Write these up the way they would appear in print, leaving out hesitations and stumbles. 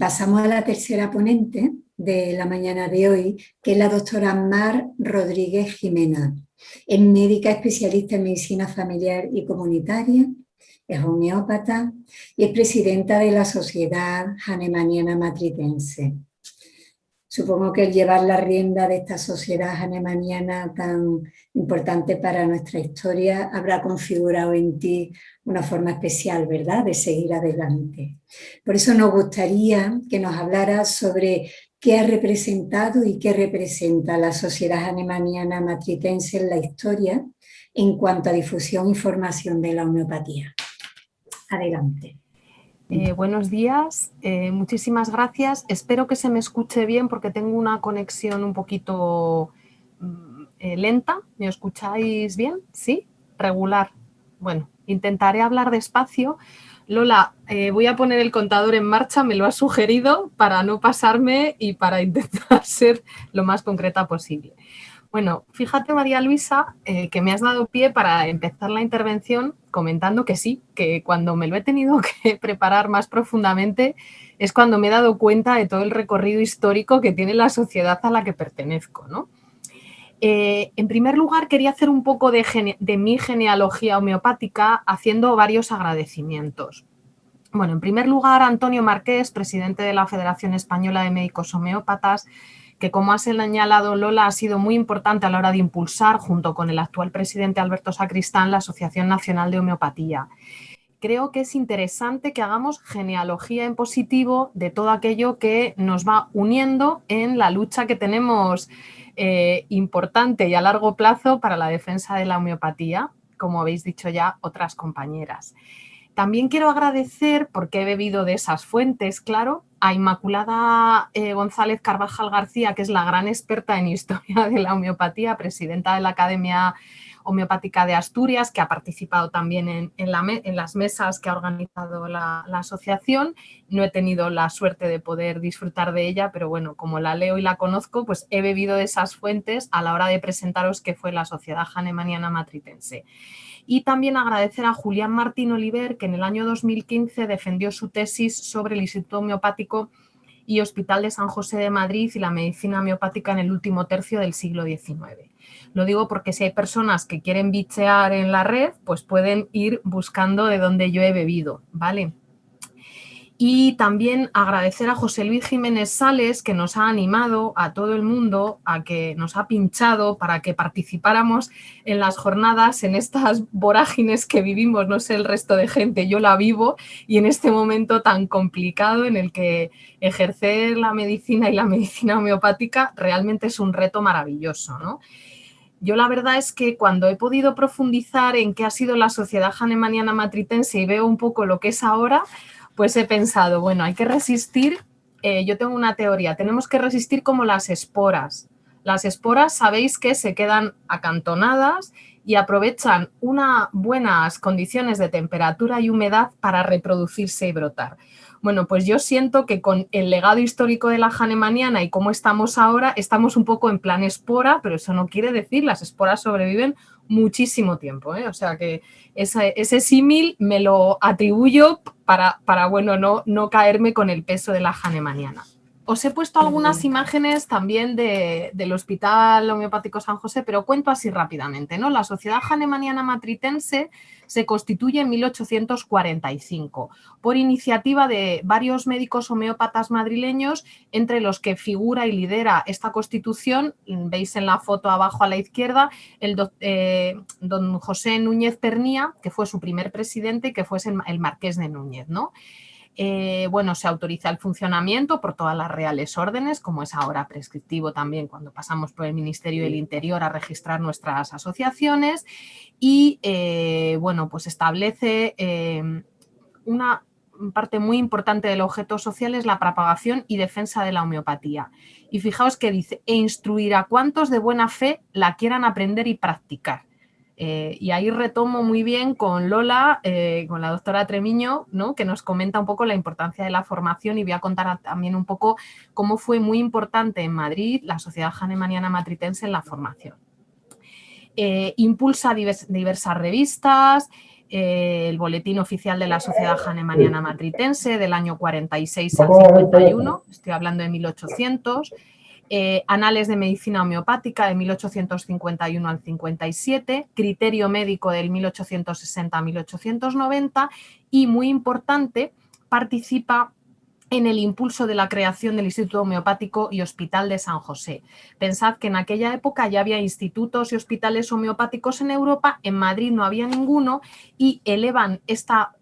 Pasamos a la tercera ponente de la mañana de hoy, que es la doctora Mar Rodríguez Jimena. Es médica especialista en medicina familiar y comunitaria, es homeópata y es presidenta de la Sociedad Hahnemanniana Matritense. Supongo que el llevar la rienda de esta sociedad hahnemanniana tan importante para nuestra historia habrá configurado en ti una forma especial, ¿verdad?, de seguir adelante. Por eso nos gustaría que nos hablaras sobre qué ha representado y qué representa la sociedad hahnemanniana matritense en la historia en cuanto a difusión y formación de la homeopatía. Adelante. Buenos días, muchísimas gracias. Espero que se me escuche bien porque tengo una conexión un poquito lenta. ¿Me escucháis bien? ¿Sí? Regular. Bueno, intentaré hablar despacio. Lola, voy a poner el contador en marcha, me lo has sugerido para no pasarme y para intentar ser lo más concreta posible. Bueno, fíjate, María Luisa, que me has dado pie para empezar la intervención comentando que sí, que cuando me lo he tenido que preparar más profundamente es cuando me he dado cuenta de todo el recorrido histórico que tiene la sociedad a la que pertenezco, ¿no? En primer lugar, quería hacer un poco de mi genealogía homeopática haciendo varios agradecimientos. Bueno, en primer lugar, Antonio Marqués, presidente de la Federación Española de Médicos Homeópatas, que, como ha señalado Lola, ha sido muy importante a la hora de impulsar, junto con el actual presidente Alberto Sacristán, la Asociación Nacional de Homeopatía. Creo que es interesante que hagamos genealogía en positivo de todo aquello que nos va uniendo en la lucha que tenemos importante y a largo plazo para la defensa de la homeopatía, como habéis dicho ya otras compañeras. También quiero agradecer, porque he bebido de esas fuentes, claro, a Inmaculada González Carvajal García, que es la gran experta en historia de la homeopatía, presidenta de la Academia Homeopática de Asturias, que ha participado también en las mesas que ha organizado la asociación. No he tenido la suerte de poder disfrutar de ella, pero bueno, como la leo y la conozco, pues he bebido de esas fuentes a la hora de presentaros qué fue la Sociedad Hahnemanniana Matritense. Y también agradecer a Julián Martín Oliver, que en el año 2015 defendió su tesis sobre el Instituto Homeopático y Hospital de San José de Madrid y la medicina homeopática en el último tercio del siglo XIX. Lo digo porque si hay personas que quieren bichear en la red, pues pueden ir buscando de dónde yo he bebido, ¿vale? Y también agradecer a José Luis Jiménez Sales, que nos ha animado a todo el mundo, a que nos ha pinchado para que participáramos en las jornadas, en estas vorágines que vivimos, no sé el resto de gente, yo la vivo, y en este momento tan complicado en el que ejercer la medicina y la medicina homeopática realmente es un reto maravilloso, ¿no? Yo la verdad es que cuando he podido profundizar en qué ha sido la Sociedad Hahnemanniana Matritense y veo un poco lo que es ahora, pues he pensado, bueno, hay que resistir, yo tengo una teoría, tenemos que resistir como las esporas. Las esporas sabéis que se quedan acantonadas y aprovechan unas buenas condiciones de temperatura y humedad para reproducirse y brotar. Bueno, pues yo siento que con el legado histórico de la Hahnemanniana y cómo estamos ahora, estamos un poco en plan espora, pero eso no quiere decir, las esporas sobreviven muchísimo tiempo, ¿eh? O sea que ese símil me lo atribuyo para bueno, no caerme con el peso de la Hahnemanniana. Os he puesto algunas imágenes también del Hospital Homeopático San José, pero cuento así rápidamente, ¿no? La Sociedad Hahnemanniana Matritense se constituye en 1845 por iniciativa de varios médicos homeópatas madrileños, entre los que figura y lidera esta constitución, veis en la foto abajo a la izquierda, don José Núñez Pernía, que fue su primer presidente y que fue el marqués de Núñez, ¿no? Bueno, se autoriza el funcionamiento por todas las reales órdenes, como es ahora prescriptivo también cuando pasamos por el Ministerio del Interior a registrar nuestras asociaciones y, bueno, pues establece una parte muy importante del objeto social es la propagación y defensa de la homeopatía. Y fijaos que dice, e instruir a cuantos de buena fe la quieran aprender y practicar. Y ahí retomo muy bien con Lola, con la doctora Tremiño, ¿no? Que nos comenta un poco la importancia de la formación y voy a contar también un poco cómo fue muy importante en Madrid la Sociedad Hahnemanniana Matritense en la formación. Impulsa diversas revistas, el Boletín Oficial de la Sociedad Hahnemanniana Matritense del año 46 al 51, estoy hablando de 1800, Anales de Medicina Homeopática de 1851 al 57, Criterio Médico del 1860 a 1890 y, muy importante, participa en el impulso de la creación del Instituto Homeopático y Hospital de San José. Pensad que en aquella época ya había institutos y hospitales homeopáticos en Europa, en Madrid no había ninguno, y elevan esta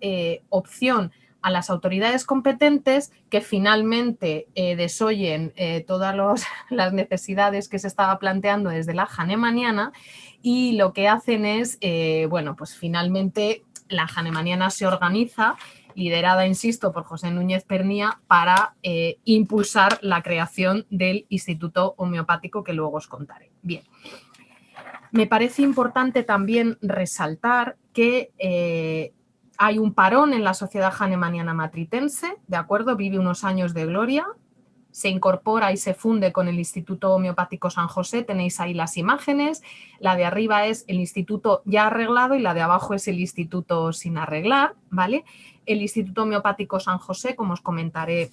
opción a las autoridades competentes, que finalmente desoyen todas las necesidades que se estaba planteando desde la hahnemanniana, y lo que hacen es, bueno, pues finalmente la hahnemanniana se organiza, liderada, insisto, por José Núñez Pernía, para impulsar la creación del Instituto Homeopático, que luego os contaré. Bien, me parece importante también resaltar que hay un parón en la Sociedad Hahnemanniana Matritense, ¿de acuerdo? Vive unos años de gloria, se incorpora y se funde con el Instituto Homeopático San José, tenéis ahí las imágenes, la de arriba es el instituto ya arreglado y la de abajo es el instituto sin arreglar, ¿vale? El Instituto Homeopático San José, como os comentaré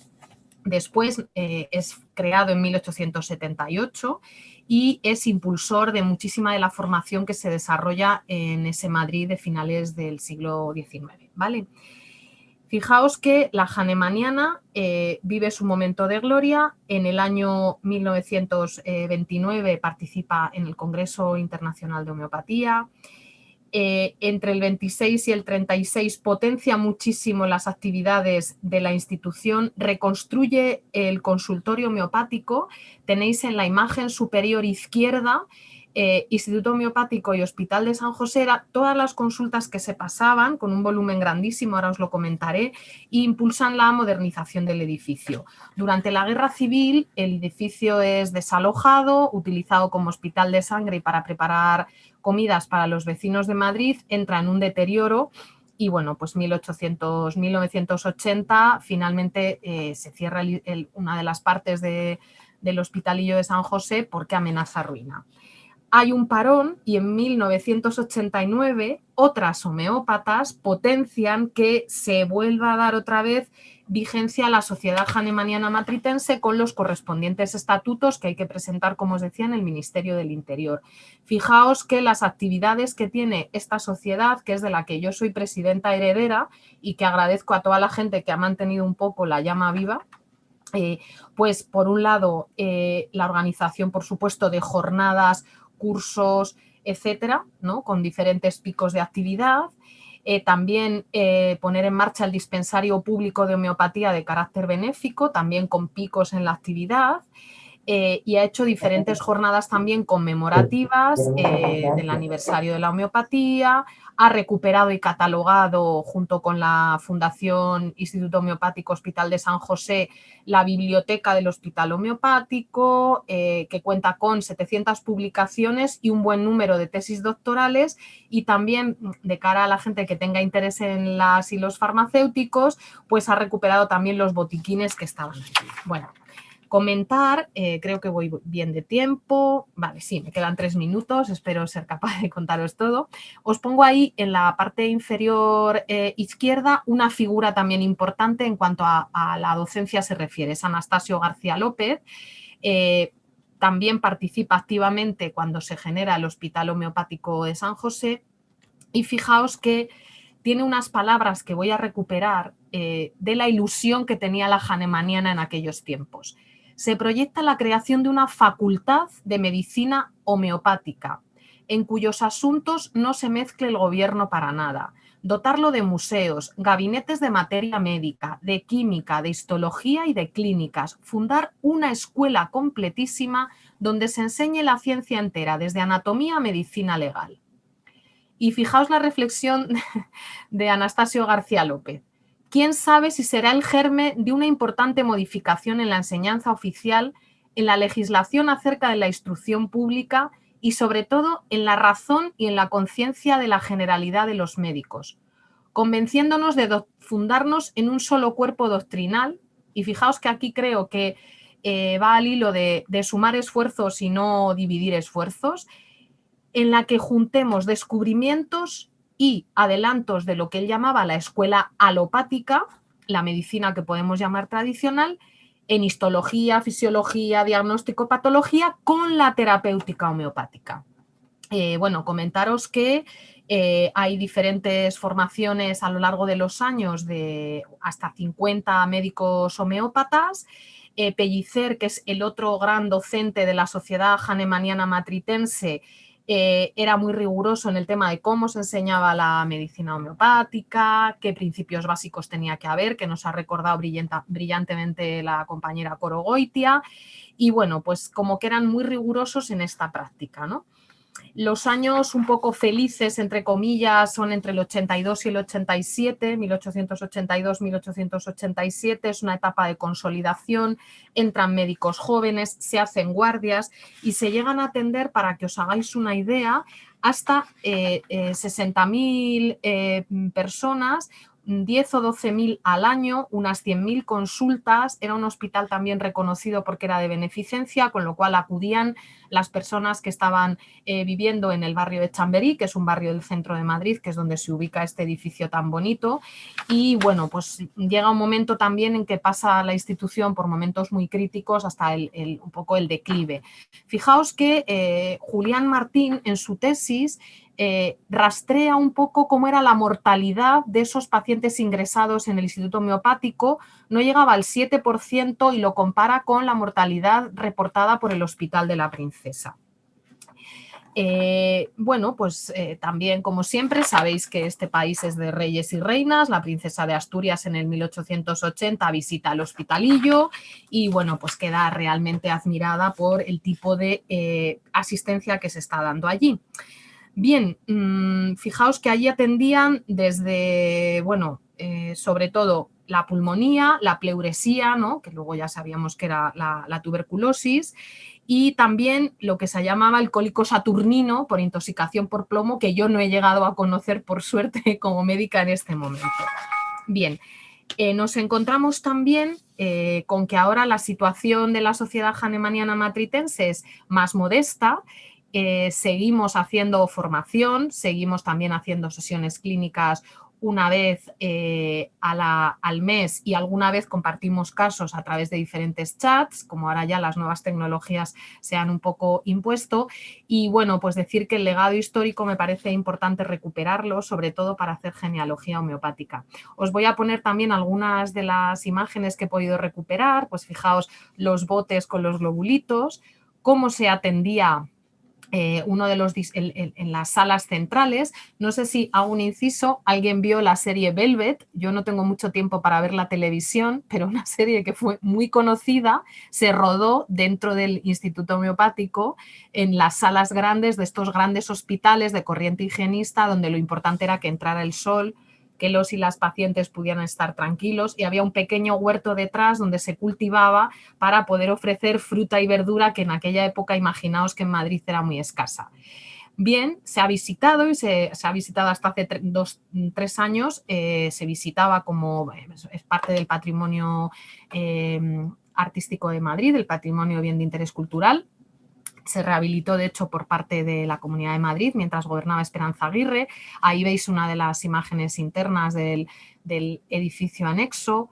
después, es creado en 1878 y es impulsor de muchísima de la formación que se desarrolla en ese Madrid de finales del siglo XIX, ¿vale? Fijaos que la hahnemanniana vive su momento de gloria. En el año 1929 participa en el Congreso Internacional de Homeopatía. Entre el 26 y el 36 potencia muchísimo las actividades de la institución, reconstruye el consultorio homeopático. Tenéis en la imagen superior izquierda Instituto Homeopático y Hospital de San José, todas las consultas que se pasaban con un volumen grandísimo, ahora os lo comentaré, e impulsan la modernización del edificio. Durante la Guerra Civil el edificio es desalojado, utilizado como hospital de sangre y para preparar comidas para los vecinos de Madrid, entra en un deterioro y, bueno, pues 1980 finalmente se cierra una de las partes del Hospitalillo de San José porque amenaza ruina. Hay un parón y en 1989 otras homeópatas potencian que se vuelva a dar otra vez vigencia a la Sociedad Hahnemanniana Matritense con los correspondientes estatutos que hay que presentar, como os decía, en el Ministerio del Interior. Fijaos que las actividades que tiene esta sociedad, que es de la que yo soy presidenta heredera y que agradezco a toda la gente que ha mantenido un poco la llama viva, pues por un lado la organización, por supuesto, de jornadas, cursos, etcétera, ¿no? Con diferentes picos de actividad. También poner en marcha el dispensario público de homeopatía de carácter benéfico, también con picos en la actividad. Y ha hecho diferentes jornadas también conmemorativas del aniversario de la homeopatía, ha recuperado y catalogado junto con la Fundación Instituto Homeopático Hospital de San José la biblioteca del Hospital Homeopático, que cuenta con 700 publicaciones y un buen número de tesis doctorales, y también, de cara a la gente que tenga interés en las y los farmacéuticos, pues ha recuperado también los botiquines que estaban aquí. Bueno, comentar, creo que voy bien de tiempo, vale, sí, me quedan 3 minutos, espero ser capaz de contaros todo. Os pongo ahí en la parte inferior izquierda una figura también importante en cuanto a la docencia se refiere, es Anastasio García López. También participa activamente cuando se genera el Hospital Homeopático de San José, y fijaos que tiene unas palabras que voy a recuperar de la ilusión que tenía la hahnemanniana en aquellos tiempos. Se proyecta la creación de una facultad de medicina homeopática, en cuyos asuntos no se mezcle el gobierno para nada. Dotarlo de museos, gabinetes de materia médica, de química, de histología y de clínicas. Fundar una escuela completísima donde se enseñe la ciencia entera, desde anatomía a medicina legal. Y fijaos la reflexión de Anastasio García López. ¿Quién sabe si será el germen de una importante modificación en la enseñanza oficial, en la legislación acerca de la instrucción pública y, sobre todo, en la razón y en la conciencia de la generalidad de los médicos, convenciéndonos de fundarnos en un solo cuerpo doctrinal? Y fijaos que aquí creo que va al hilo de sumar esfuerzos y no dividir esfuerzos, en la que juntemos descubrimientos y adelantos de lo que él llamaba la escuela alopática, la medicina que podemos llamar tradicional, en histología, fisiología, diagnóstico, patología, con la terapéutica homeopática. Bueno, comentaros que hay diferentes formaciones a lo largo de los años de hasta 50 médicos homeópatas. Pellicer, que es el otro gran docente de la Sociedad Hahnemanniana Matritense, era muy riguroso en el tema de cómo se enseñaba la medicina homeopática, qué principios básicos tenía que haber, que nos ha recordado brillantemente la compañera Coro Goitia. Y bueno, pues como que eran muy rigurosos en esta práctica, ¿no? Los años un poco felices, entre comillas, son entre el 82 y el 87, 1882-1887, es una etapa de consolidación, entran médicos jóvenes, se hacen guardias y se llegan a atender, para que os hagáis una idea, hasta 60.000 personas, 10 o 12.000 al año, unas 100.000 consultas. Era un hospital también reconocido porque era de beneficencia, con lo cual acudían las personas que estaban viviendo en el barrio de Chamberí, que es un barrio del centro de Madrid, que es donde se ubica este edificio tan bonito. Y bueno, pues llega un momento también en que pasa la institución por momentos muy críticos hasta un poco el declive. Fijaos que Julián Martín, en su tesis, rastrea un poco cómo era la mortalidad de esos pacientes ingresados en el Instituto Homeopático. No llegaba al 7% y lo compara con la mortalidad reportada por el Hospital de la Princesa. Bueno, pues también, como siempre, sabéis que este país es de reyes y reinas. La princesa de Asturias en el 1880 visita el Hospitalillo y, bueno, pues queda realmente admirada por el tipo de asistencia que se está dando allí. Bien, fijaos que allí atendían desde, bueno, sobre todo la pulmonía, la pleuresía, ¿no?, que luego ya sabíamos que era la tuberculosis, y también lo que se llamaba el cólico saturnino por intoxicación por plomo, que yo no he llegado a conocer, por suerte, como médica en este momento. Bien, nos encontramos también con que ahora la situación de la Sociedad Hahnemanniana Matritense es más modesta. Seguimos haciendo formación, seguimos también haciendo sesiones clínicas una vez al mes, y alguna vez compartimos casos a través de diferentes chats, como ahora ya las nuevas tecnologías se han un poco impuesto. Y bueno, pues decir que el legado histórico me parece importante recuperarlo, sobre todo para hacer genealogía homeopática. Os voy a poner también algunas de las imágenes que he podido recuperar. Pues fijaos los botes con los globulitos, cómo se atendía uno de los en las salas centrales. No sé si, hago un inciso, alguien vio la serie Velvet. Yo no tengo mucho tiempo para ver la televisión, pero una serie que fue muy conocida, se rodó dentro del Instituto Homeopático, en las salas grandes de estos grandes hospitales de corriente higienista, donde lo importante era que entrara el sol, que los y las pacientes pudieran estar tranquilos, y había un pequeño huerto detrás donde se cultivaba para poder ofrecer fruta y verdura, que en aquella época, imaginaos que en Madrid era muy escasa. Bien, se ha visitado y se ha visitado hasta hace 3 años, se visitaba como es parte del patrimonio artístico de Madrid, el patrimonio bien de interés cultural. Se rehabilitó, de hecho, por parte de la Comunidad de Madrid mientras gobernaba Esperanza Aguirre. Ahí veis una de las imágenes internas del edificio anexo,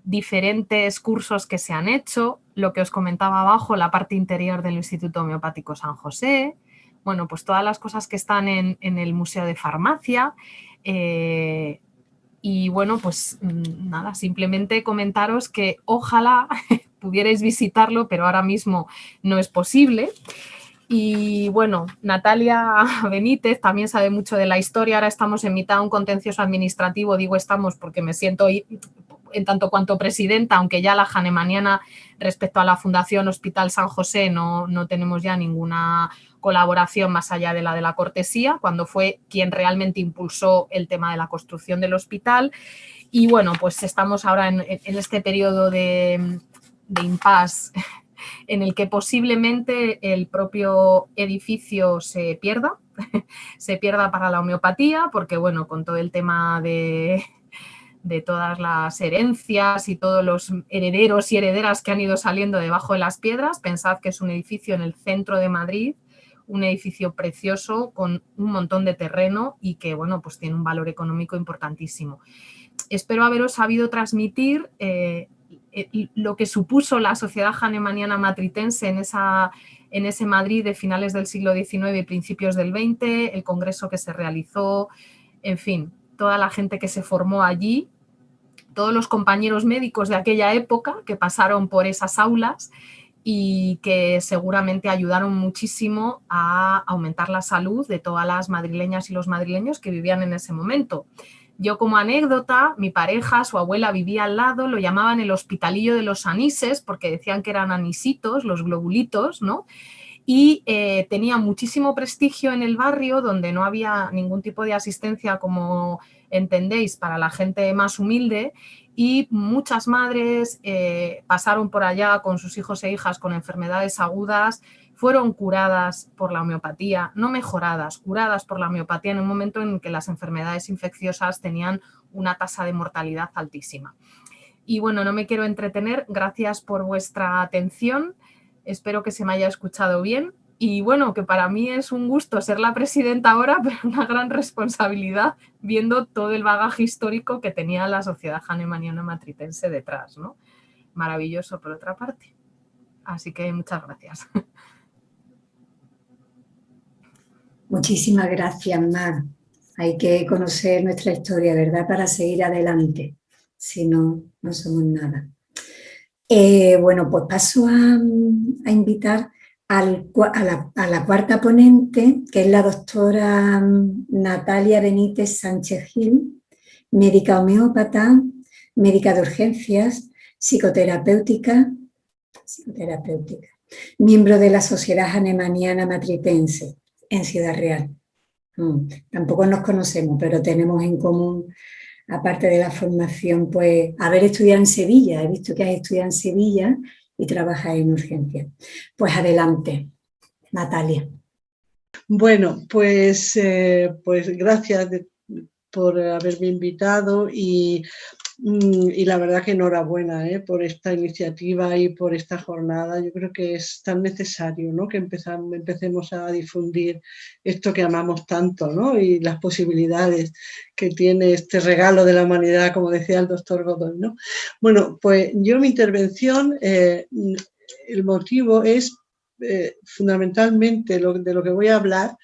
diferentes cursos que se han hecho, lo que os comentaba abajo, la parte interior del Instituto Homeopático San José. Bueno, pues todas las cosas que están en el Museo de Farmacia. Y bueno, pues nada, simplemente comentaros que ojalá pudierais visitarlo, pero ahora mismo no es posible. Y bueno, Natalia Benítez también sabe mucho de la historia. Ahora estamos en mitad de un contencioso administrativo. Digo estamos porque me siento en tanto cuanto presidenta, aunque ya la Hahnemanniana, respecto a la Fundación Hospital San José, no tenemos ya ninguna colaboración más allá de la cortesía, cuando fue quien realmente impulsó el tema de la construcción del hospital. Y bueno, pues estamos ahora en este periodo de impasse, en el que posiblemente el propio edificio se pierda para la homeopatía, porque bueno, con todo el tema de todas las herencias y todos los herederos y herederas que han ido saliendo debajo de las piedras, pensad que es un edificio en el centro de Madrid, un edificio precioso con un montón de terreno y que, bueno, pues tiene un valor económico importantísimo. Espero haberos sabido transmitir lo que supuso la Sociedad Hahnemanniana Matritense en ese Madrid de finales del siglo XIX y principios del XX, el congreso que se realizó, en fin, toda la gente que se formó allí, todos los compañeros médicos de aquella época que pasaron por esas aulas y que seguramente ayudaron muchísimo a aumentar la salud de todas las madrileñas y los madrileños que vivían en ese momento. Yo, como anécdota, mi pareja, su abuela vivía al lado, lo llamaban el hospitalillo de los anises porque decían que eran anisitos, los globulitos, ¿no? Y tenía muchísimo prestigio en el barrio, donde no había ningún tipo de asistencia, como entendéis, para la gente más humilde, y muchas madres pasaron por allá con sus hijos e hijas con enfermedades agudas, fueron curadas por la homeopatía, no mejoradas, curadas por la homeopatía en un momento en que las enfermedades infecciosas tenían una tasa de mortalidad altísima. Y bueno, no me quiero entretener, gracias por vuestra atención. Espero que se me haya escuchado bien y bueno, que para mí es un gusto ser la presidenta ahora, pero una gran responsabilidad viendo todo el bagaje histórico que tenía la Sociedad Hahnemanniana Matritense detrás, ¿no? Maravilloso por otra parte. Así que muchas gracias. Muchísimas gracias, Mar. Hay que conocer nuestra historia, ¿verdad? Para seguir adelante. Si no, no somos nada. Bueno, pues paso a invitar a la cuarta ponente, que es la doctora Natalia Benítez Sánchez Gil, médica homeópata, médica de urgencias, psicoterapéutica, miembro de la Sociedad Hahnemanniana Matritense en Ciudad Real. Tampoco nos conocemos, pero tenemos en común, aparte de la formación, pues haber estudiado en Sevilla. He visto que has estudiado en Sevilla y trabajas en urgencias. Pues adelante, Natalia. Bueno, pues gracias por haberme invitado y la verdad que enhorabuena por esta iniciativa y por esta jornada. Yo creo que es tan necesario, ¿no?, que empecemos a difundir esto que amamos tanto, ¿no?, y las posibilidades que tiene este regalo de la humanidad, como decía el doctor Godoy, ¿no? Bueno, pues yo mi intervención, el motivo es fundamentalmente de lo que voy a hablar,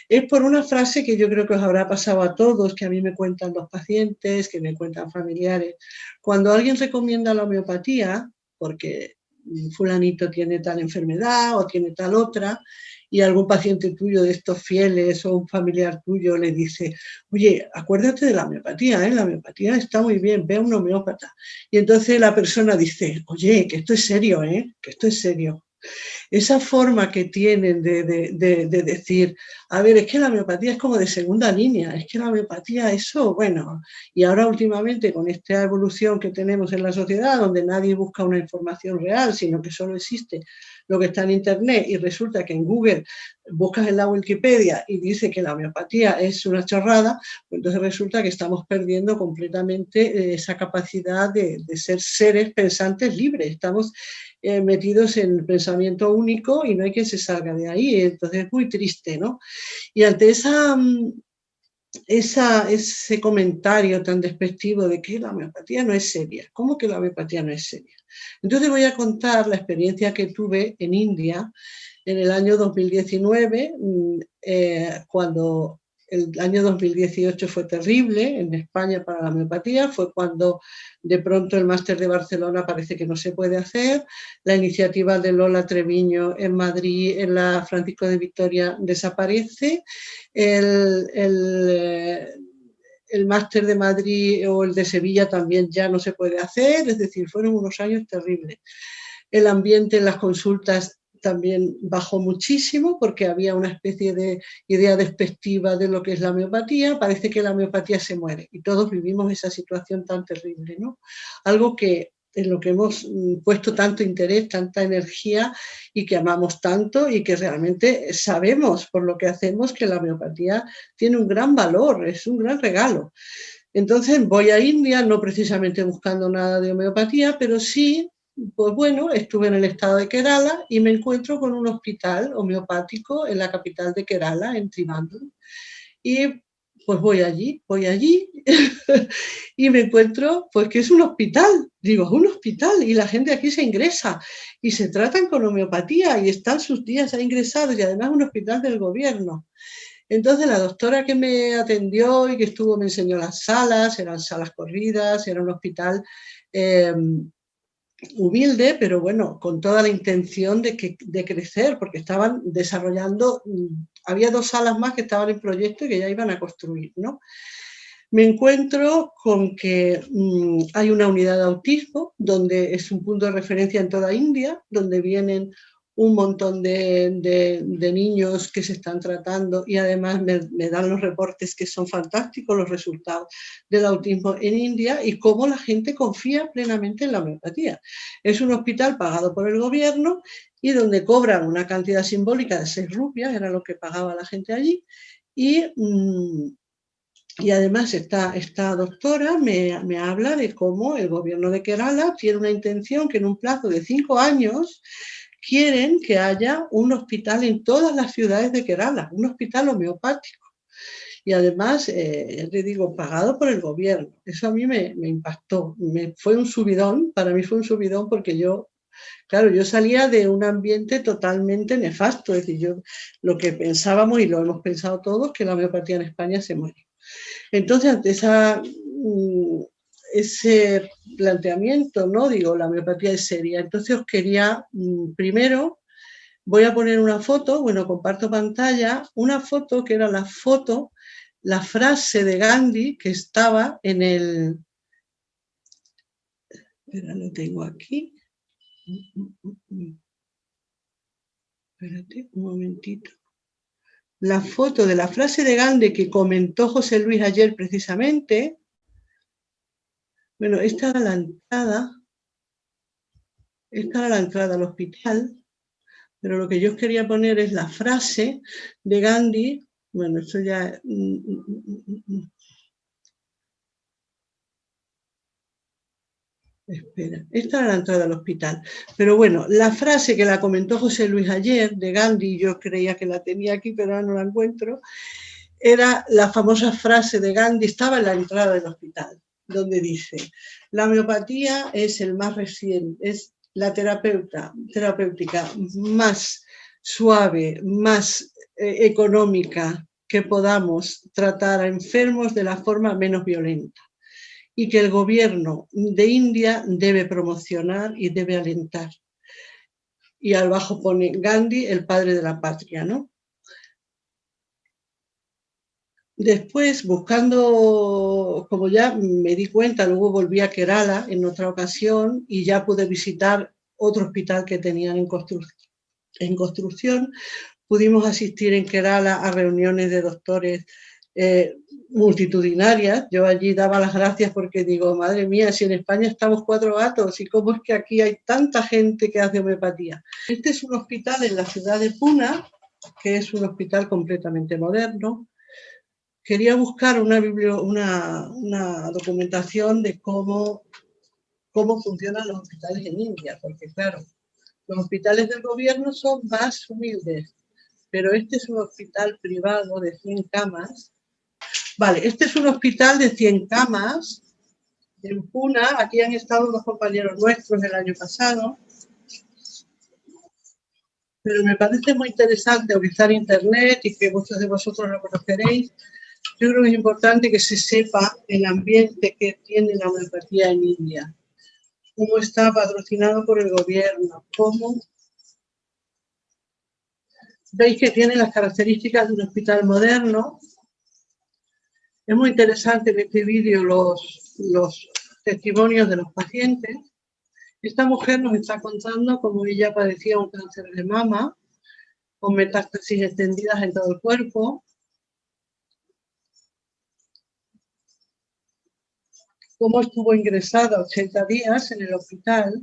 es por una frase que yo creo que os habrá pasado a todos, que a mí me cuentan los pacientes, que me cuentan familiares. Cuando alguien recomienda la homeopatía, porque fulanito tiene tal enfermedad o tiene tal otra, y algún paciente tuyo de estos fieles o un familiar tuyo le dice, oye, acuérdate de la homeopatía, la homeopatía está muy bien, ve a un homeópata. Y entonces la persona dice, oye, que esto es serio, que esto es serio. Esa forma que tienen de decir, a ver, es que la homeopatía es como de segunda línea, es que la homeopatía, eso, bueno, y ahora últimamente con esta evolución que tenemos en la sociedad, donde nadie busca una información real, sino que solo existe lo que está en Internet, y resulta que en Google buscas en la Wikipedia y dice que la homeopatía es una chorrada, pues entonces resulta que estamos perdiendo completamente esa capacidad de ser seres pensantes libres. Estamos metidos en el pensamiento único y no hay quien se salga de ahí. Entonces es muy triste, ¿no? Y ante ese comentario tan despectivo de que la homeopatía no es seria, ¿cómo que la homeopatía no es seria? Entonces voy a contar la experiencia que tuve en India en el año 2019, cuando el año 2018 fue terrible en España para la homeopatía, fue cuando de pronto el máster de Barcelona parece que no se puede hacer, la iniciativa de Lola Treviño en Madrid, en la Francisco de Vitoria, desaparece, el máster de Madrid o el de Sevilla también ya no se puede hacer, es decir, fueron unos años terribles. El ambiente en las consultas también bajó muchísimo porque había una especie de idea despectiva de lo que es la homeopatía. Parece que la homeopatía se muere y todos vivimos esa situación tan terrible, ¿no? Algo que en lo que hemos puesto tanto interés, tanta energía y que amamos tanto y que realmente sabemos por lo que hacemos que la homeopatía tiene un gran valor, es un gran regalo. Entonces voy a India, no precisamente buscando nada de homeopatía, pero sí pues bueno, estuve en el estado de Kerala y me encuentro con un hospital homeopático en la capital de Kerala, en Trivandrum. Y pues voy allí y me encuentro pues que es un hospital. Digo, es un hospital y la gente aquí se ingresa y se tratan con homeopatía y están sus días ahí ingresados y además un hospital del gobierno. Entonces la doctora que me atendió y que estuvo me enseñó las salas, eran salas corridas, era un hospital humilde, pero bueno, con toda la intención de crecer, porque estaban desarrollando, había 2 salas más que estaban en proyecto y que ya iban a construir, ¿no? Me encuentro con que hay una unidad de autismo, donde es un punto de referencia en toda India, donde vienen un montón de niños que se están tratando y además me dan los reportes que son fantásticos, los resultados del autismo en India y cómo la gente confía plenamente en la homeopatía. Es un hospital pagado por el gobierno y donde cobran una cantidad simbólica de 6 rupias, era lo que pagaba la gente allí, y además esta doctora me habla de cómo el gobierno de Kerala tiene una intención que en un plazo de 5 años quieren que haya un hospital en todas las ciudades de Kerala, un hospital homeopático. Y además, te digo, pagado por el gobierno. Eso a mí me impactó. Fue un subidón, para mí fue un subidón porque yo salía de un ambiente totalmente nefasto. Es decir, lo que pensábamos, y lo hemos pensado todos, que la homeopatía en España se muere. Entonces, ante ese planteamiento, ¿no? Digo, la homeopatía es seria. Entonces os quería, primero, voy a poner una foto, bueno, comparto pantalla, una foto que era la frase de Gandhi que estaba en el... Espera, lo tengo aquí. Espérate un momentito. La foto de la frase de Gandhi que comentó José Luis ayer precisamente. Bueno, esta era la entrada al hospital, pero lo que yo os quería poner es la frase de Gandhi. Bueno, esto ya... Espera, esta era la entrada al hospital. Pero bueno, la frase que la comentó José Luis ayer de Gandhi, yo creía que la tenía aquí, pero ahora no la encuentro, era la famosa frase de Gandhi, estaba en la entrada del hospital, donde dice, la homeopatía es el más reciente, es la terapéutica más suave, más económica que podamos tratar a enfermos de la forma menos violenta y que el gobierno de India debe promocionar y debe alentar. Y abajo pone Gandhi, el padre de la patria, ¿no? Después, buscando, como ya me di cuenta, luego volví a Kerala en otra ocasión y ya pude visitar otro hospital que tenían en construcción. Pudimos asistir en Kerala a reuniones de doctores multitudinarias. Yo allí daba las gracias porque digo, madre mía, si en España estamos 4 gatos, ¿y cómo es que aquí hay tanta gente que hace homeopatía? Este es un hospital en la ciudad de Pune, que es un hospital completamente moderno. Quería buscar una documentación de cómo funcionan los hospitales en India, porque claro, los hospitales del gobierno son más humildes, pero este es un hospital privado de 100 camas. Vale, este es un hospital de 100 camas en Pune. Aquí han estado unos compañeros nuestros el año pasado, pero me parece muy interesante utilizar internet y que muchos de vosotros lo conoceréis. Yo creo que es importante que se sepa el ambiente que tiene la homeopatía en India, cómo está patrocinado por el gobierno, cómo veis que tiene las características de un hospital moderno. Es muy interesante en este vídeo los testimonios de los pacientes. Esta mujer nos está contando cómo ella padecía un cáncer de mama con metástasis extendidas en todo el cuerpo. Cómo estuvo ingresada 80 días en el hospital.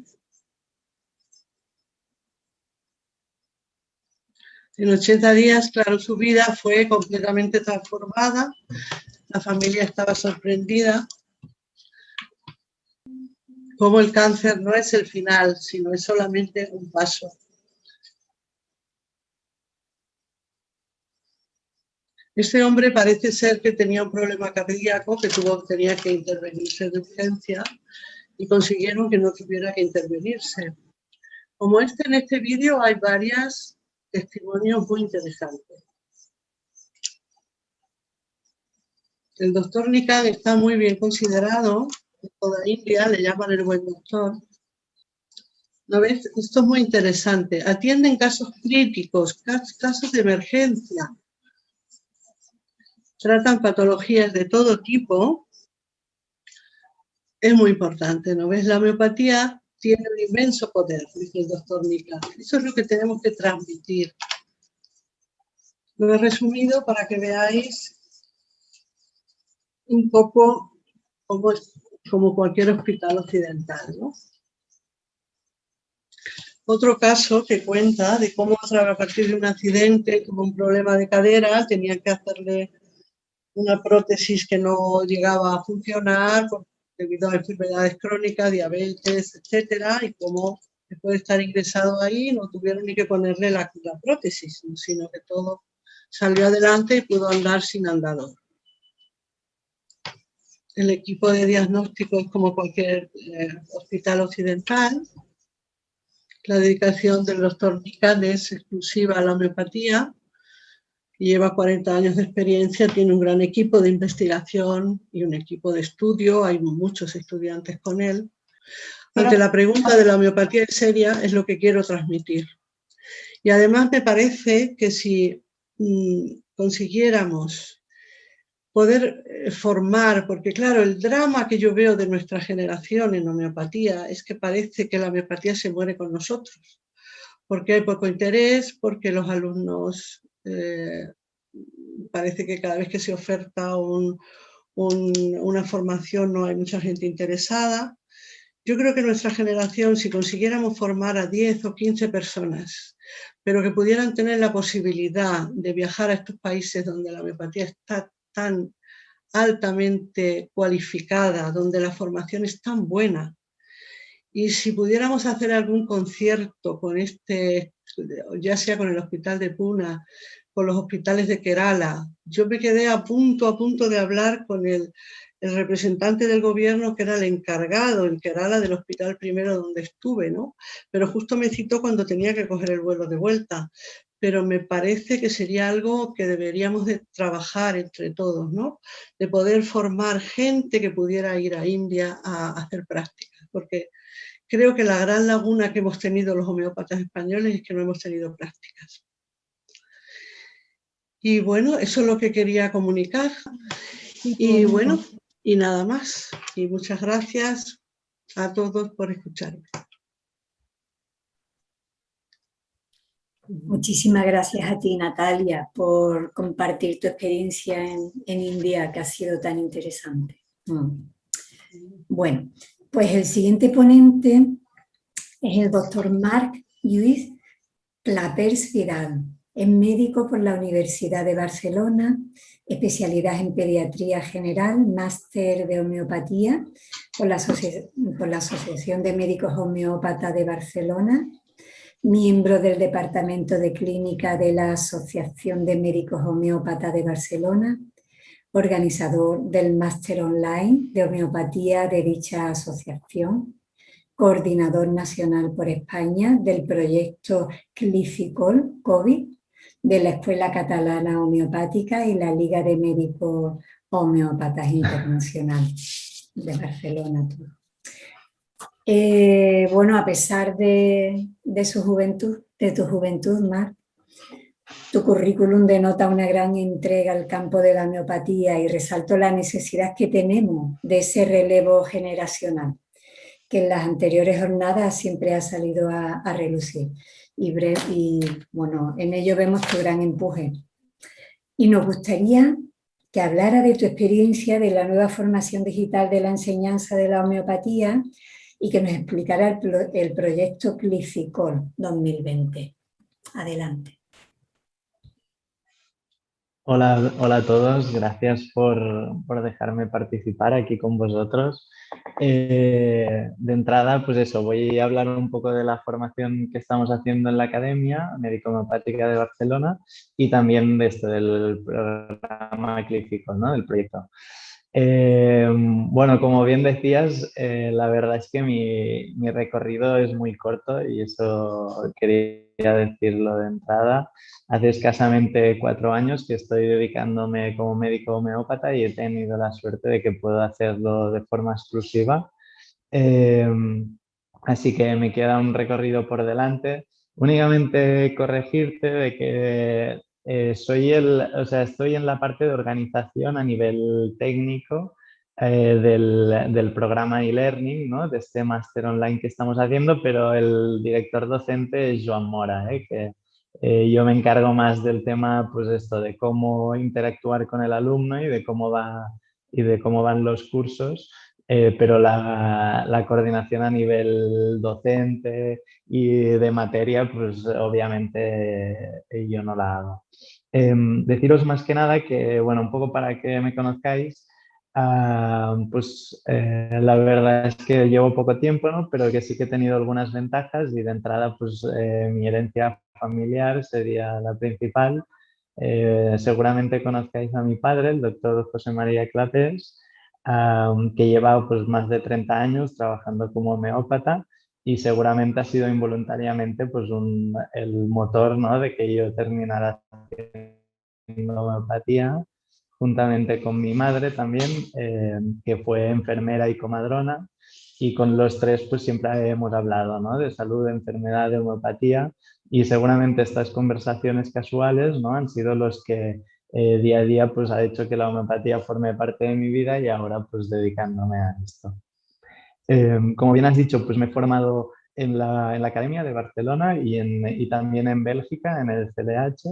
En 80 días, claro, su vida fue completamente transformada. La familia estaba sorprendida cómo el cáncer no es el final, sino es solamente un paso. Este hombre parece ser que tenía un problema cardíaco, que tenía que intervenirse de urgencia y consiguieron que no tuviera que intervenirse. Como en este vídeo hay varios testimonios muy interesantes. El doctor Nikad está muy bien considerado, en toda India le llaman el buen doctor. ¿No ves? Esto es muy interesante. Atienden casos críticos, casos de emergencia. Tratan patologías de todo tipo. Es muy importante, ¿no ves? La homeopatía tiene un inmenso poder, dice el doctor Nikad. Eso es lo que tenemos que transmitir. Lo he resumido para que veáis un poco como cualquier hospital occidental, ¿no? Otro caso que cuenta de cómo a partir de un accidente tuvo un problema de cadera, tenía que hacerle una prótesis que no llegaba a funcionar debido a enfermedades crónicas, diabetes, etcétera, y como después de estar ingresado ahí no tuvieron ni que ponerle la prótesis, sino que todo salió adelante y pudo andar sin andador. El equipo de diagnóstico es como cualquier hospital occidental. La dedicación del doctor Nikad es exclusiva a la homeopatía. Lleva 40 años de experiencia, tiene un gran equipo de investigación y un equipo de estudio. Hay muchos estudiantes con él. Ante la pregunta de la homeopatía es seria, es lo que quiero transmitir. Y además me parece que si consiguiéramos poder formar, porque claro, el drama que yo veo de nuestra generación en homeopatía es que parece que la homeopatía se muere con nosotros, porque hay poco interés, porque los alumnos parece que cada vez que se oferta una formación no hay mucha gente interesada. Yo creo que nuestra generación, si consiguiéramos formar a 10 o 15 personas, pero que pudieran tener la posibilidad de viajar a estos países donde la homeopatía está tan altamente cualificada, donde la formación es tan buena, y si pudiéramos hacer algún concierto con ya sea con el hospital de Pune, con los hospitales de Kerala. Yo me quedé a punto de hablar con el representante del gobierno, que era el encargado en Kerala del hospital primero donde estuve, ¿no? Pero justo me citó cuando tenía que coger el vuelo de vuelta. Pero me parece que sería algo que deberíamos de trabajar entre todos, ¿no? De poder formar gente que pudiera ir a India a hacer prácticas, porque creo que la gran laguna que hemos tenido los homeópatas españoles es que no hemos tenido prácticas. Y bueno, eso es lo que quería comunicar. Y bueno, y nada más. Y muchas gracias a todos por escucharme. Muchísimas gracias a ti, Natalia, por compartir tu experiencia en India, que ha sido tan interesante. Bueno, pues el siguiente ponente es el doctor Marc Lluís Clapers Vidal. Es médico por la Universidad de Barcelona, especialidad en pediatría general, máster de homeopatía por la Asociación de Médicos Homeópatas de Barcelona, miembro del Departamento de Clínica de la Asociación de Médicos Homeópatas de Barcelona, organizador del máster online de homeopatía de dicha asociación, coordinador nacional por España del proyecto Clificol COVID de la Escuela Catalana Homeopática y la Liga de Médicos Homeópatas Internacional de Barcelona. Bueno, a pesar de su juventud, de tu juventud, Marc, tu currículum denota una gran entrega al campo de la homeopatía y resalto la necesidad que tenemos de ese relevo generacional, que en las anteriores jornadas siempre ha salido a relucir. Y bueno, en ello vemos tu gran empuje. Y nos gustaría que hablara de tu experiencia de la nueva formación digital de la enseñanza de la homeopatía y que nos explicara el proyecto Clificol 2020. Adelante. Hola a todos, gracias por dejarme participar aquí con vosotros. De entrada, pues eso, voy a hablar un poco de la formación que estamos haciendo en la Academia Médico Homeopática de Barcelona y también de esto del programa Clífico, ¿no? Del proyecto. Bueno, como bien decías, la verdad es que mi recorrido es muy corto y eso quería decirlo de entrada. Hace escasamente 4 años que estoy dedicándome como médico homeópata y he tenido la suerte de que puedo hacerlo de forma exclusiva. Eh, Así que me queda un recorrido por delante. Únicamente corregirte de que o sea, estoy en la parte de organización a nivel técnico del programa e-learning, ¿no? De este máster online que estamos haciendo, pero el director docente es Joan Mora, que yo me encargo más del tema, pues esto, de cómo interactuar con el alumno y de cómo van los cursos. Pero la coordinación a nivel docente y de materia, pues obviamente yo no la hago. Deciros más que nada que, bueno, un poco para que me conozcáis, pues la verdad es que llevo poco tiempo, ¿no? Pero que sí que he tenido algunas ventajas y de entrada, pues mi herencia familiar sería la principal. Seguramente conozcáis a mi padre, el doctor José María Clapés, que lleva pues, más de 30 años trabajando como homeópata y seguramente ha sido involuntariamente pues, el motor, ¿no? De que yo terminara haciendo homeopatía, juntamente con mi madre también, que fue enfermera y comadrona, y con los tres pues siempre hemos hablado, ¿no? De salud, de enfermedad, de homeopatía, y seguramente estas conversaciones casuales, ¿no? Han sido los que día a día pues ha hecho que la homeopatía forme parte de mi vida y ahora pues dedicándome a esto. Como bien has dicho, pues me he formado en la Academia de Barcelona y también en Bélgica, en el CDH.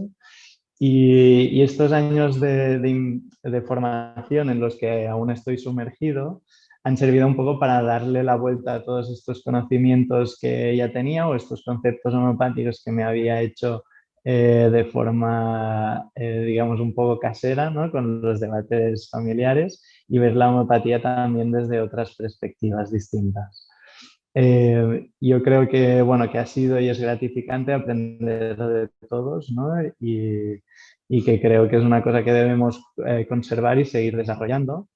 Y estos años de formación en los que aún estoy sumergido han servido un poco para darle la vuelta a todos estos conocimientos que ya tenía o estos conceptos homeopáticos que me había hecho de forma, digamos, un poco casera, ¿no? Con los debates familiares y ver la homeopatía también desde otras perspectivas distintas. Yo creo que, bueno, que ha sido y es gratificante aprender de todos, ¿no? Y que creo que es una cosa que debemos conservar y seguir desarrollando.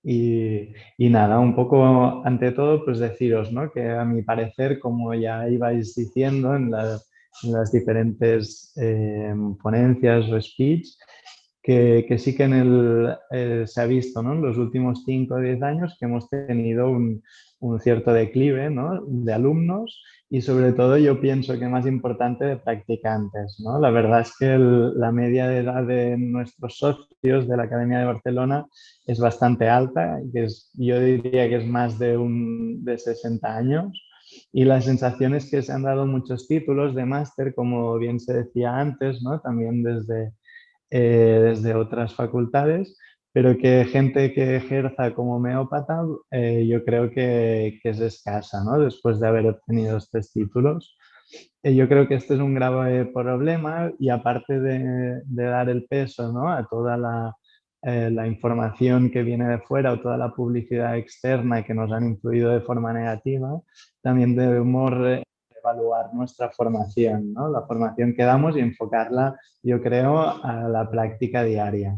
Y nada, un poco ante todo, pues deciros, ¿no? Que a mi parecer, como ya ibais diciendo en las diferentes ponencias o speech, que sí que se ha visto, ¿no? En los últimos 5 o 10 años que hemos tenido un cierto declive, ¿no? De alumnos y sobre todo yo pienso que más importante de practicantes, ¿no? La verdad es que la media de edad de nuestros socios de la Academia de Barcelona es bastante alta, yo diría que es más de 60 años. Y la sensación es que se han dado muchos títulos de máster, como bien se decía antes, ¿no? También desde otras facultades, pero que gente que ejerza como homeópata yo creo que es escasa, ¿no? Después de haber obtenido estos títulos. Yo creo que este es un grave problema y aparte de dar el peso, ¿no? A toda la información que viene de fuera o toda la publicidad externa que nos han influido de forma negativa, también debemos evaluar nuestra formación, ¿no? La formación que damos y enfocarla, yo creo, a la práctica diaria.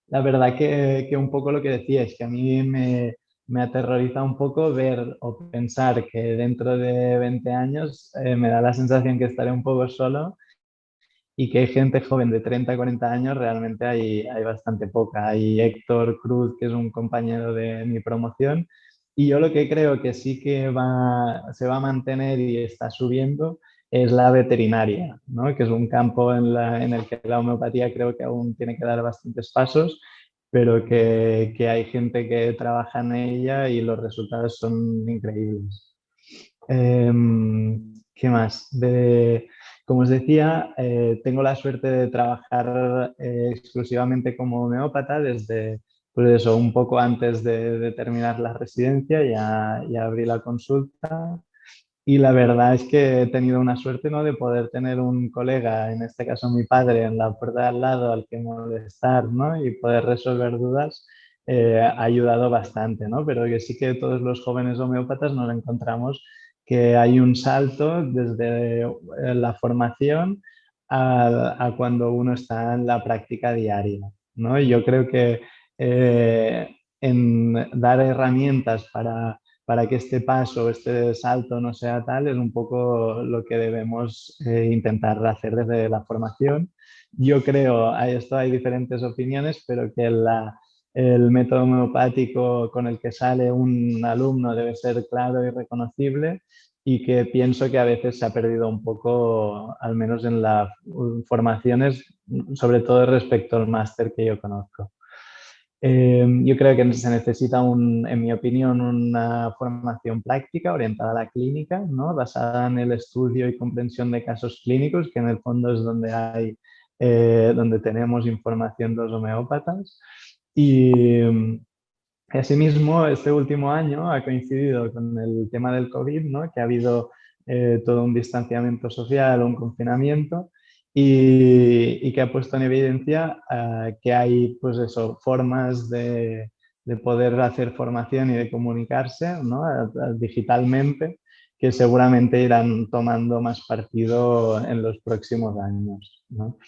La verdad que un poco lo que decía es que a mí me aterroriza un poco ver o pensar que dentro de 20 años me da la sensación que estaré un poco solo y que hay gente joven de 30, 40 años, realmente hay bastante poca. Hay Héctor Cruz, que es un compañero de mi promoción, y yo lo que creo que sí que se va a mantener y está subiendo es la veterinaria, ¿no? Que es un campo en el que la homeopatía creo que aún tiene que dar bastantes pasos, pero que hay gente que trabaja en ella y los resultados son increíbles. ¿Qué más? Como os decía, tengo la suerte de trabajar exclusivamente como homeópata desde, pues eso, un poco antes de terminar la residencia, ya abrí la consulta y la verdad es que he tenido una suerte, ¿no? De poder tener un colega, en este caso mi padre, en la puerta de al lado al que molestar, ¿no? Y poder resolver dudas ha ayudado bastante, ¿no? Pero que sí que todos los jóvenes homeópatas nos encontramos que hay un salto desde la formación a cuando uno está en la práctica diaria, ¿no? Y yo creo que en dar herramientas para que este paso, este salto no sea tal, es un poco lo que debemos intentar hacer desde la formación. Yo creo, a esto hay diferentes opiniones, pero que el método homeopático con el que sale un alumno debe ser claro y reconocible, y que pienso que a veces se ha perdido un poco, al menos en las formaciones, sobre todo respecto al máster que yo conozco. Yo creo que se necesita, en mi opinión, una formación práctica orientada a la clínica, ¿no? Basada en el estudio y comprensión de casos clínicos, que en el fondo es donde tenemos información los homeópatas. Y asimismo, este último año ha coincidido con el tema del COVID, ¿no? Que ha habido todo un distanciamiento social, un confinamiento, y que ha puesto en evidencia que hay, pues eso, formas de poder hacer formación y de comunicarse, ¿no? Digitalmente, que seguramente irán tomando más partido en los próximos años, ¿no?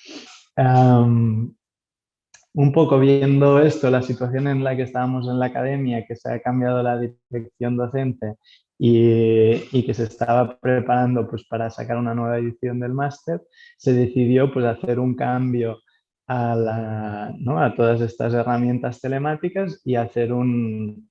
Un poco viendo esto, la situación en la que estábamos en la academia, que se ha cambiado la dirección docente y que se estaba preparando, pues, para sacar una nueva edición del máster, se decidió, pues, hacer un cambio ¿no? A todas estas herramientas telemáticas y hacer un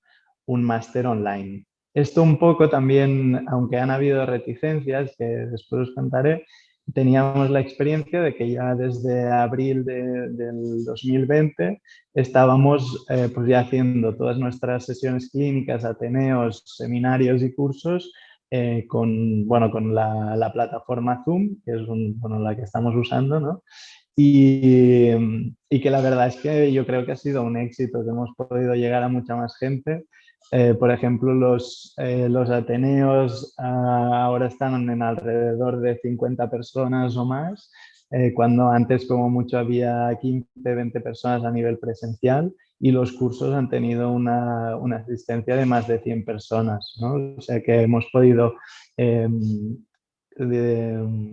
máster online. Esto un poco también, aunque han habido reticencias, que después os contaré, teníamos la experiencia de que ya desde abril del 2020 estábamos pues ya haciendo todas nuestras sesiones clínicas, ateneos, seminarios y cursos con la plataforma Zoom, que es la que estamos usando, ¿no? Y que la verdad es que yo creo que ha sido un éxito, que hemos podido llegar a mucha más gente. Por ejemplo, los ateneos ahora están en alrededor de 50 personas o más, cuando antes como mucho había 15, 20 personas a nivel presencial, y los cursos han tenido una asistencia de más de 100 personas, ¿no? O sea que hemos podido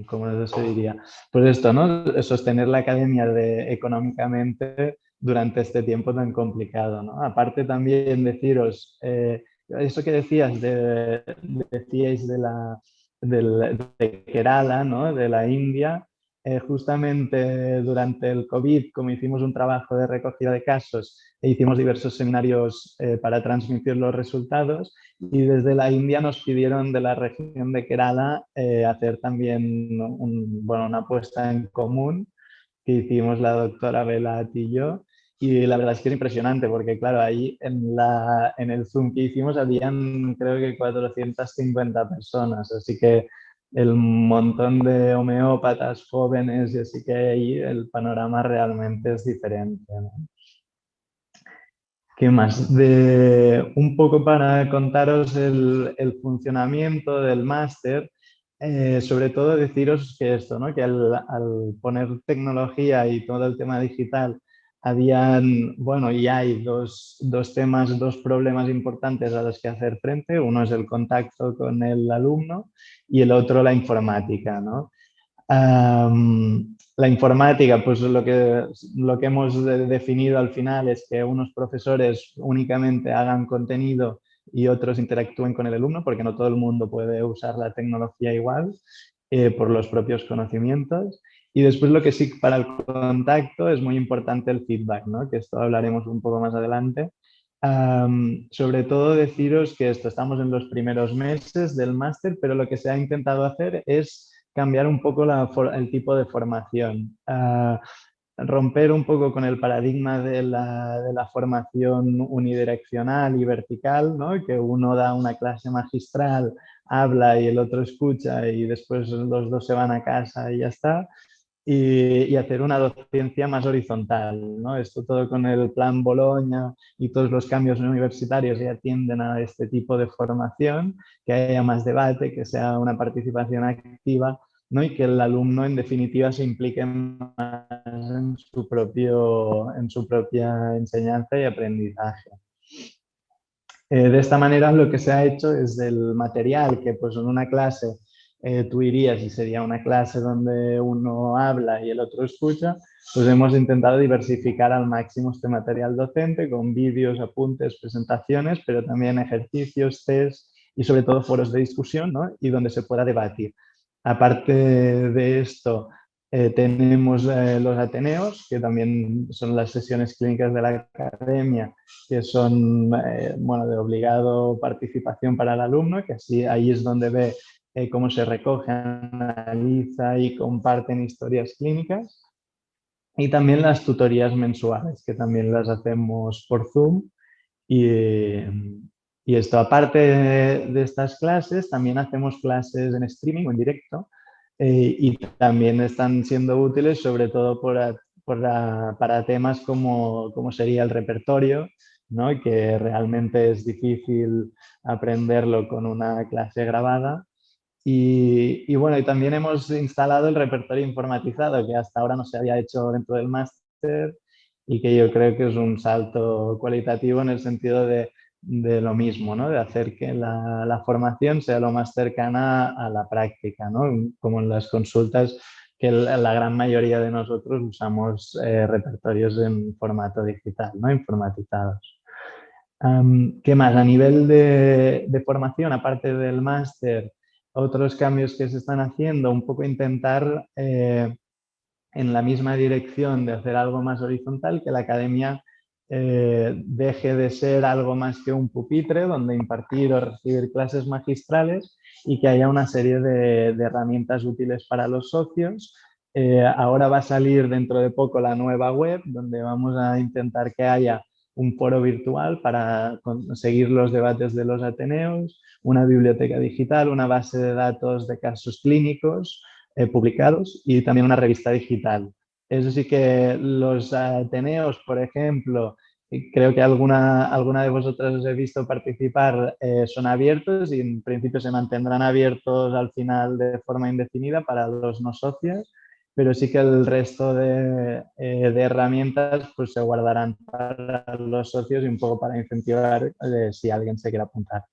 ¿cómo se diría? Pues esto, ¿no? Sostener la academia económicamente durante este tiempo tan complicado, ¿no? Aparte también deciros, eso que decíais de Kerala, ¿no? De la India, justamente durante el COVID, como hicimos un trabajo de recogida de casos e hicimos diversos seminarios para transmitir los resultados, y desde la India nos pidieron de la región de Kerala hacer también una puesta en común que hicimos la doctora Velat y yo. Y la verdad es que es impresionante porque, claro, ahí en el Zoom que hicimos habían, creo que 450 personas. Así que el montón de homeópatas jóvenes, y así que ahí el panorama realmente es diferente, ¿no? ¿Qué más? Un poco para contaros el funcionamiento del máster, sobre todo deciros que esto, ¿no? Que al poner tecnología y todo el tema digital, y hay dos temas, dos problemas importantes a los que hacer frente. Uno es el contacto con el alumno y el otro la informática, ¿no? La informática, pues lo que hemos definido al final es que unos profesores únicamente hagan contenido y otros interactúen con el alumno, porque no todo el mundo puede usar la tecnología igual por los propios conocimientos. Y después lo que sí, para el contacto es muy importante el feedback, ¿no? Que esto hablaremos un poco más adelante. Sobre todo deciros que estamos en los primeros meses del máster, pero lo que se ha intentado hacer es cambiar un poco el tipo de formación, romper un poco con el paradigma de la formación unidireccional y vertical, ¿no? Que uno da una clase magistral, habla y el otro escucha y después los dos se van a casa y ya está. Y hacer una docencia más horizontal, ¿no? Esto todo con el plan Boloña y todos los cambios universitarios ya tienden a este tipo de formación, que haya más debate, que sea una participación activa, ¿no? Y que el alumno en definitiva se implique más en su propia enseñanza y aprendizaje. De esta manera lo que se ha hecho es del material que pues en una clase tú irías y sería una clase donde uno habla y el otro escucha, pues hemos intentado diversificar al máximo este material docente con vídeos, apuntes, presentaciones, pero también ejercicios, test y sobre todo foros de discusión, ¿no? Y donde se pueda debatir. Aparte de esto, tenemos los ateneos, que también son las sesiones clínicas de la academia, que son bueno, de obligado participación para el alumno, que así ahí es donde ve cómo se recoge, analiza y comparten historias clínicas. Y también las tutorías mensuales, que también las hacemos por Zoom. Y esto, aparte de estas clases, también hacemos clases en streaming o en directo, y también están siendo útiles sobre todo para temas como sería el repertorio, ¿no? Que realmente es difícil aprenderlo con una clase grabada. Y bueno, y también hemos instalado el repertorio informatizado, que hasta ahora no se había hecho dentro del máster y que yo creo que es un salto cualitativo en el sentido de lo mismo, ¿no? De hacer que la formación sea lo más cercana a la práctica, ¿no? Como en las consultas, que la gran mayoría de nosotros usamos repertorios en formato digital, ¿no? Informatizados. ¿Qué más? A nivel de formación, aparte del máster, otros cambios que se están haciendo, un poco intentar en la misma dirección de hacer algo más horizontal, que la academia deje de ser algo más que un pupitre donde impartir o recibir clases magistrales y que haya una serie de herramientas útiles para los socios. Ahora va a salir dentro de poco la nueva web, donde vamos a intentar que haya un foro virtual para seguir los debates de los ateneos, una biblioteca digital, una base de datos de casos clínicos publicados y también una revista digital. Eso sí que los ateneos, por ejemplo, creo que alguna de vosotras os he visto participar, son abiertos y en principio se mantendrán abiertos al final de forma indefinida para los no socios, pero sí que el resto de herramientas pues, se guardarán para los socios y un poco para incentivar si alguien se quiere apuntar.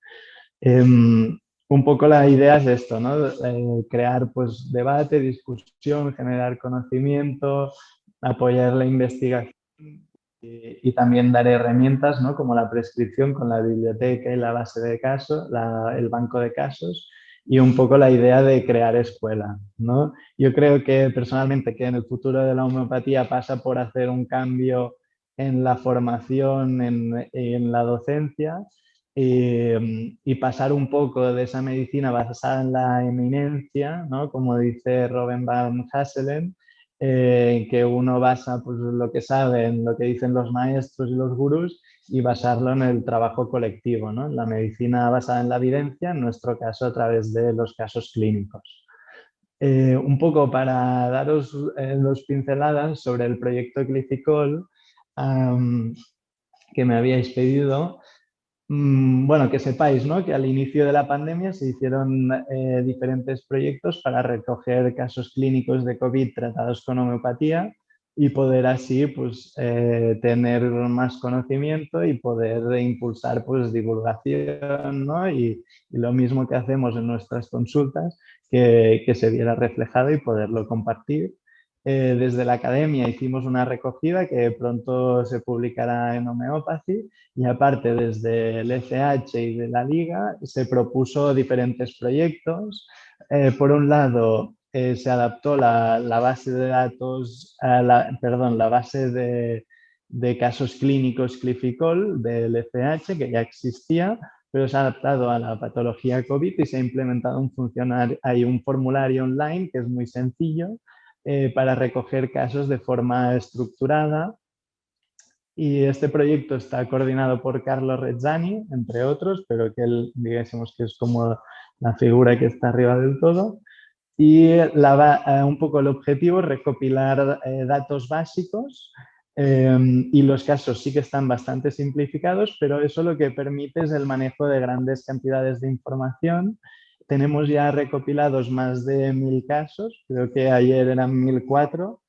Un poco la idea es esto, ¿no? Crear pues, debate, discusión, generar conocimiento, apoyar la investigación y también dar herramientas, ¿no? Como la prescripción con la biblioteca y la base de casos, el banco de casos y un poco la idea de crear escuela, ¿no? Yo creo que personalmente que en el futuro de la homeopatía pasa por hacer un cambio en la formación, en la docencia y pasar un poco de esa medicina basada en la eminencia, ¿no? Como dice Robin van Hasselen, que uno basa pues, lo que sabe en lo que dicen los maestros y los gurús y basarlo en el trabajo colectivo, ¿no? La medicina basada en la evidencia, en nuestro caso a través de los casos clínicos. Un poco para daros dos pinceladas sobre el proyecto Clificol que me habíais pedido. Bueno, que sepáis, ¿no? Que al inicio de la pandemia se hicieron diferentes proyectos para recoger casos clínicos de COVID tratados con homeopatía y poder así pues, tener más conocimiento y poder impulsar pues, divulgación, ¿no? Y lo mismo que hacemos en nuestras consultas, que se viera reflejado y poderlo compartir. Desde la academia hicimos una recogida que pronto se publicará en Homeopathy y aparte desde el ECH y de la Liga se propuso diferentes proyectos. Por un lado se adaptó la base de datos, la base de casos clínicos Clificol del ECH que ya existía, pero se ha adaptado a la patología COVID y se ha implementado un formulario online que es muy sencillo para recoger casos de forma estructurada. Y este proyecto está coordinado por Carlos Rezzani, entre otros, pero que él, digásemos que es como la figura que está arriba del todo. Y un poco el objetivo es recopilar datos básicos y los casos sí que están bastante simplificados, pero eso lo que permite es el manejo de grandes cantidades de información. Tenemos ya recopilados más de 1000 casos, creo que ayer eran 1004,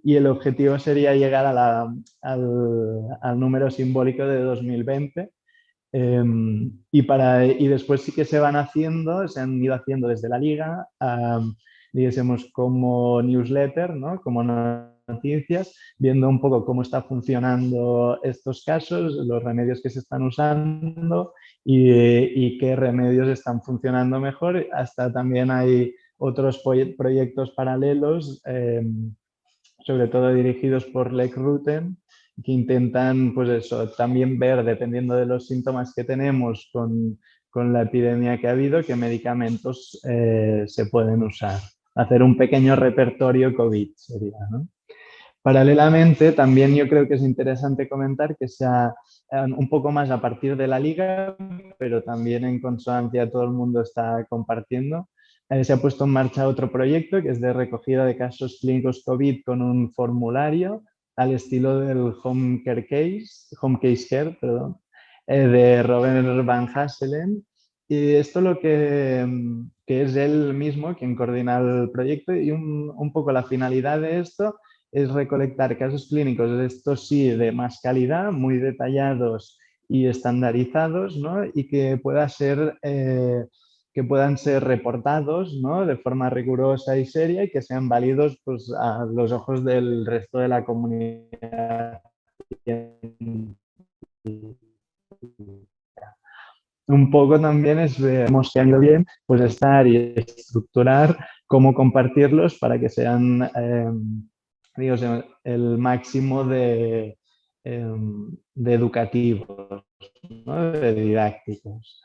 y el objetivo sería llegar al número simbólico de 2020. Y después sí que se han ido haciendo desde la Liga, digamos, como newsletter, ¿no? Como noticias, viendo un poco cómo está funcionando estos casos, los remedios que se están usando y qué remedios están funcionando mejor. Hasta también hay otros proyectos paralelos, sobre todo dirigidos por Lek Rutten, que intentan, pues eso, también ver, dependiendo de los síntomas que tenemos con la epidemia que ha habido, qué medicamentos se pueden usar. Hacer un pequeño repertorio COVID sería, ¿no? Paralelamente, también yo creo que es interesante comentar que sea un poco más a partir de la Liga, pero también en consonancia todo el mundo está compartiendo. Se ha puesto en marcha otro proyecto que es de recogida de casos clínicos COVID con un formulario al estilo del Home Case Care, perdón, de Robert Van Hasselen. Y esto lo que es él mismo quien coordina el proyecto, y un poco la finalidad de esto es recolectar casos clínicos, estos sí, de más calidad, muy detallados y estandarizados, ¿no? Y que puedan ser reportados, ¿no? De forma rigurosa y seria, y que sean válidos, pues, a los ojos del resto de la comunidad. Un poco también hemos quedado bien, pues, estar y estructurar cómo compartirlos para que sean digamos, el máximo de educativos, ¿no? De didácticos.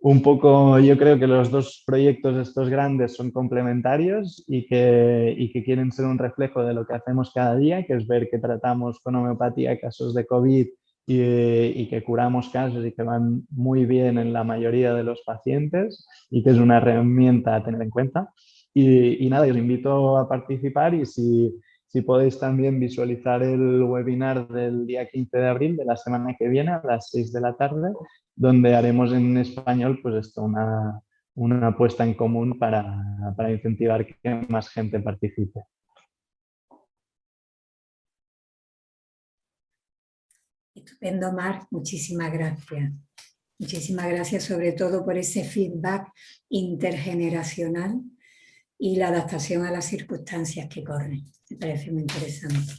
Un poco, yo creo que los dos proyectos estos grandes son complementarios y que quieren ser un reflejo de lo que hacemos cada día, que es ver que tratamos con homeopatía casos de COVID y que curamos casos y que van muy bien en la mayoría de los pacientes, y que es una herramienta a tener en cuenta. Y nada, os invito a participar, y si podéis también visualizar el webinar del día 15 de abril de la semana que viene a las 6 de la tarde, donde haremos en español, pues esto, una apuesta en común para incentivar que más gente participe. Estupendo, Marc, muchísimas gracias. Muchísimas gracias sobre todo por ese feedback intergeneracional y la adaptación a las circunstancias que corren. Me parece muy interesante.